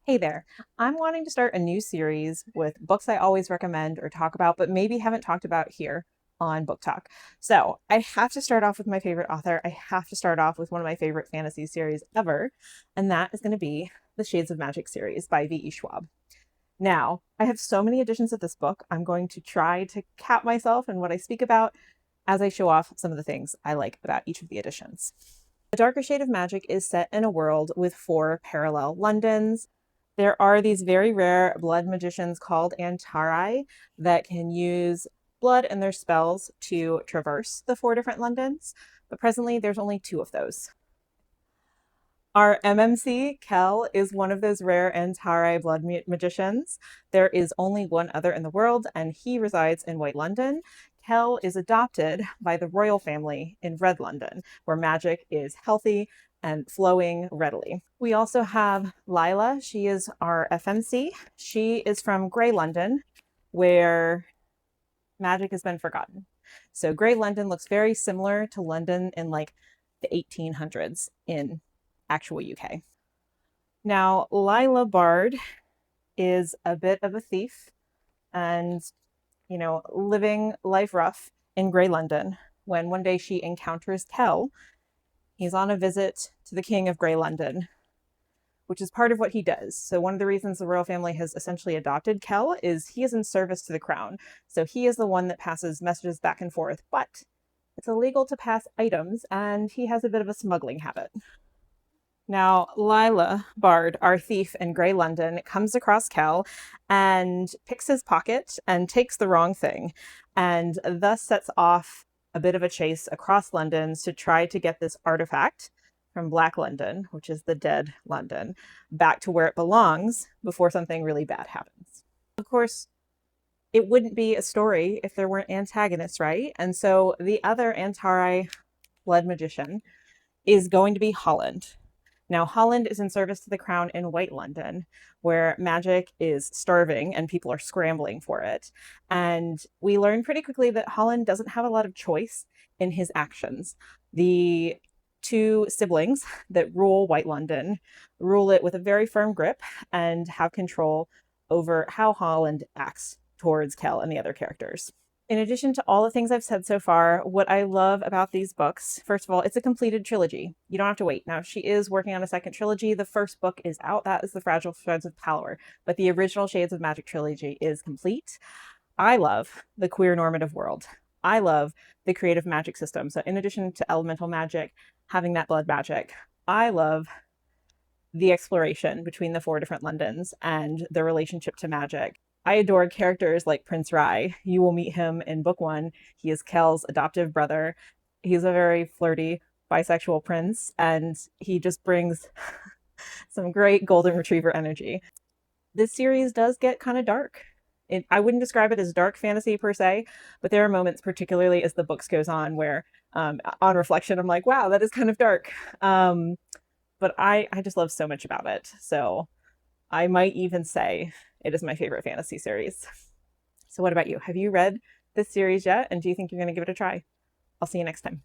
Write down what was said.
Hey there. I'm wanting to start a new series with books I always recommend or talk about, but maybe haven't talked about here on Book Talk. So I have to start off with my favorite author. I have to start off with one of my favorite fantasy series ever, and that is going to be the Shades of Magic series by V.E. Schwab. Now, I have so many editions of this book. I'm going to try to cap myself in what I speak about as I show off some of the things I like about each of the editions. The Darker Shade of Magic is set in a world with four parallel Londons. There are these very rare blood magicians called Antari that can use blood and their spells to traverse the four different Londons, but presently there's only two of those. Our MMC, Kel, is one of those rare Antari blood magicians. There is only one other in the world, and he resides in White London. Kel is adopted by the royal family in Red London, where magic is healthy and flowing readily. We also have Lila. She is our FMC. She is from Grey London, where magic has been forgotten. So Grey London looks very similar to London in like the 1800s in actual UK. Now, Lila Bard is a bit of a thief and, living life rough in Grey London when one day she encounters Kel. He's on a visit to the King of Grey London, which is part of what he does. So one of the reasons the royal family has essentially adopted Kel is he is in service to the crown. So he is the one that passes messages back and forth, but it's illegal to pass items, and he has a bit of a smuggling habit. Now, Lila Bard, our thief in Grey London, comes across Kel and picks his pocket and takes the wrong thing, and thus sets off a bit of a chase across London to try to get this artifact from Black London, which is the dead London, back to where it belongs before something really bad happens. Of course, it wouldn't be a story if there weren't antagonists, right? And so the other Antari blood magician is going to be Holland. Now, Holland is in service to the crown in White London, where magic is starving and people are scrambling for it. And we learn pretty quickly that Holland doesn't have a lot of choice in his actions. The two siblings that rule White London rule it with a very firm grip and have control over how Holland acts towards Kel and the other characters. In addition to all the things I've said so far, what I love about these books, first of all, it's a completed trilogy. You don't have to wait. Now, she is working on a second trilogy. The first book is out. That is The Fragile Threads of Power. But the original Shades of Magic trilogy is complete. I love the queer normative world. I love the creative magic system. So in addition to elemental magic, having that blood magic, I love the exploration between the four different Londons and the relationship to magic. I adore characters like Prince Rai. You will meet him in book one. He is Kel's adoptive brother. He's a very flirty bisexual prince, and he just brings some great golden retriever energy. This series does get kind of dark. I wouldn't describe it as dark fantasy per se, but there are moments, particularly as the books goes on, where on reflection, I'm like, wow, that is kind of dark. But I just love so much about it. So I might even say it is my favorite fantasy series. So what about you? Have you read this series yet? And do you think you're going to give it a try? I'll see you next time.